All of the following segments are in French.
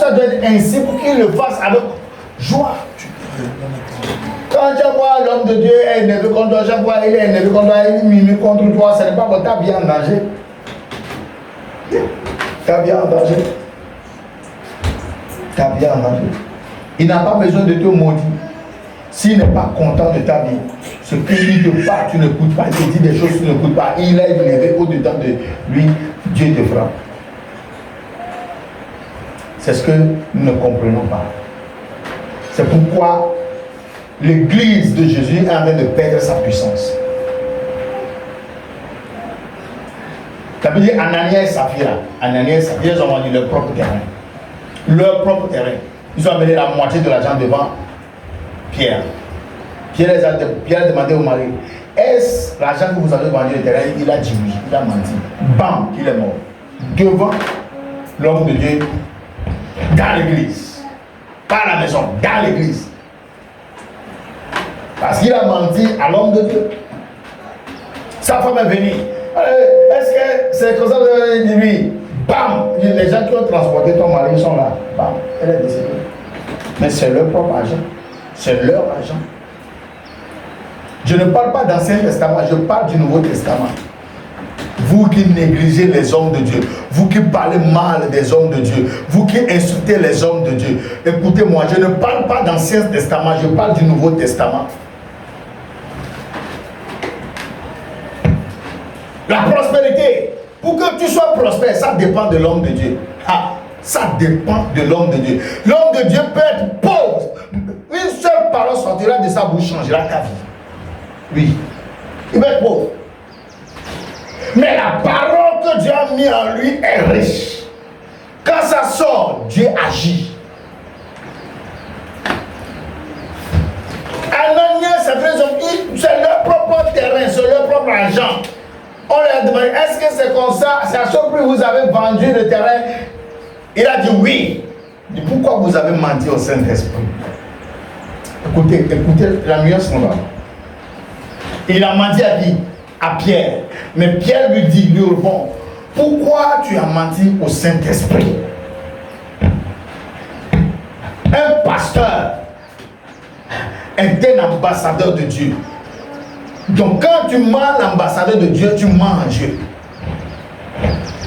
ça doit être ainsi pour qu'il le fasse avec joie. Quand tu vois l'homme de Dieu est énervé contre toi, chaque fois il est énervé contre toi, il mime contre toi, ce n'est pas que tu as bien en danger. Tu as bien en danger. Tu as bien en danger. Il n'a pas besoin de te maudire. S'il n'est pas content de ta vie, ce qu'il te parle, tu n'écoutes pas, il te dit des choses, tu n'écoutes pas, il est élevé au-dedans de lui, Dieu te frappe. C'est ce que nous ne comprenons pas. C'est pourquoi l'église de Jésus est en train de perdre sa puissance. Ça veut dire Ananias et Saphira. Ananias et Saphira, ils ont vendu leur propre terrain. Leur propre terrain. Ils ont amené la moitié de l'argent devant Pierre. Pierre a demandé au mari, est-ce l'argent que vous avez vendu le terrain? Il a dit oui, il a menti. Bam, il est mort. Devant l'homme de Dieu, dans l'église. Pas à la maison, dans l'église. Parce qu'il a menti à l'homme de Dieu. Sa femme est venue. Est-ce que c'est comme ça que vous avez dit oui? Bam! Les gens qui ont transporté ton mari sont là. Bam! Elle est décédée. Mais c'est leur propre argent. C'est leur argent. Je ne parle pas d'Ancien Testament, je parle du Nouveau Testament. Vous qui négligez les hommes de Dieu, vous qui parlez mal des hommes de Dieu, vous qui insultez les hommes de Dieu, écoutez-moi, je ne parle pas d'Ancien Testament, je parle du Nouveau Testament. La prospérité, pour que tu sois prospère, ça dépend de l'homme de Dieu. Ah, ça dépend de l'homme de Dieu. L'homme de Dieu peut être pauvre. Une seule parole sortira de sa bouche, changera ta vie. Oui, il peut être pauvre. Mais la parole que Dieu a mis en lui est riche. Quand ça sort, Dieu agit. Ananias, c'est leur propre terrain, c'est leur propre argent. On leur a demandé, est-ce que c'est comme ça? C'est à ce prix que vous avez vendu le terrain? Il a dit oui. Il dit, pourquoi vous avez menti au Saint-Esprit? Écoutez la nuance là. Il a menti à qui? À Pierre. Mais Pierre lui répond, pourquoi tu as menti au Saint-Esprit? Un pasteur est un ambassadeur de Dieu. Donc quand tu mens l'ambassadeur de Dieu, tu mens en Dieu.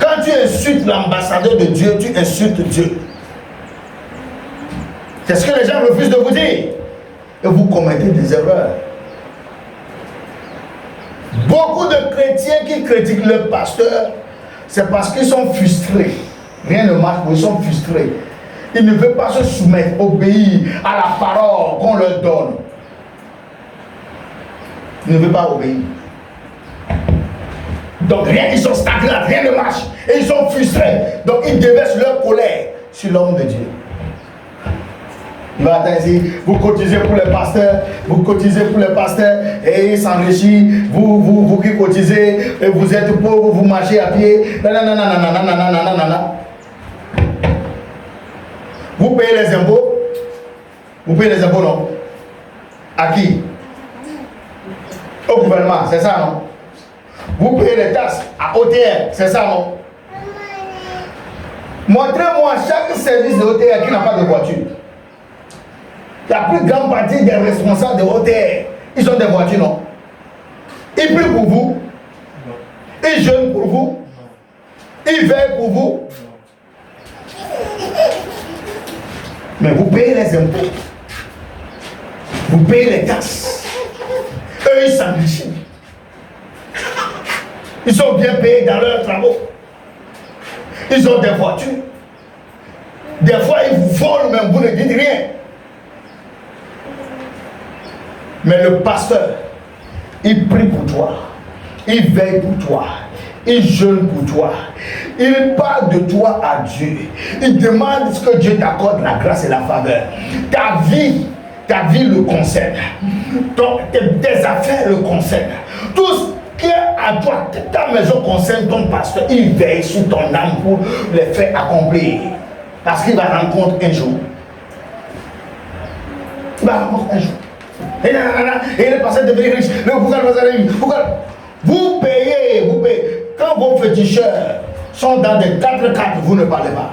Quand tu insultes l'ambassadeur de Dieu, tu insultes Dieu. C'est ce que les gens refusent de vous dire. Et vous commettez des erreurs. Beaucoup de chrétiens qui critiquent leur pasteur, c'est parce qu'ils sont frustrés. Rien ne marche, ils sont frustrés. Ils ne veulent pas se soumettre, obéir à la parole qu'on leur donne. Ils ne veulent pas obéir. Donc rien, ils sont stagnants, rien ne marche. Et ils sont frustrés. Donc ils déversent leur colère sur l'homme de Dieu. Il va attendre ici, vous cotisez pour les pasteurs, et ils s'enrichissent, vous qui cotisez, et vous êtes pauvres, vous marchez à pied, nanana. Vous payez les impôts? Vous payez les impôts, non? À qui? Au gouvernement, c'est ça, non? Vous payez les taxes à OTR, c'est ça, non? Montrez-moi chaque service de OTR qui n'a pas de voiture. La plus grande partie des responsables de OTR, ils ont des voitures, non? Ils prient pour vous? Ils jeûnent pour vous? Ils veillent pour vous? Mais vous payez les impôts. Vous payez les taxes. Eux, ils s'enrichissent. Ils sont bien payés dans leurs travaux. Ils ont des voitures. Des fois, ils vous volent, même vous ne dites rien. Mais le pasteur, il prie pour toi. Il veille pour toi. Il jeûne pour toi. Il parle de toi à Dieu. Il demande ce que Dieu t'accorde, la grâce et la faveur. Ta vie le concerne. Tes affaires le concernent. Tout ce qui est à toi, ta maison concerne ton pasteur. Il veille sur ton âme pour les faire accomplir. Parce qu'il va rencontrer un jour. Il va rencontrer un jour. Et le pasteur devient riche. Vous payez. Quand vos féticheurs sont dans des 4x4, vous ne parlez pas.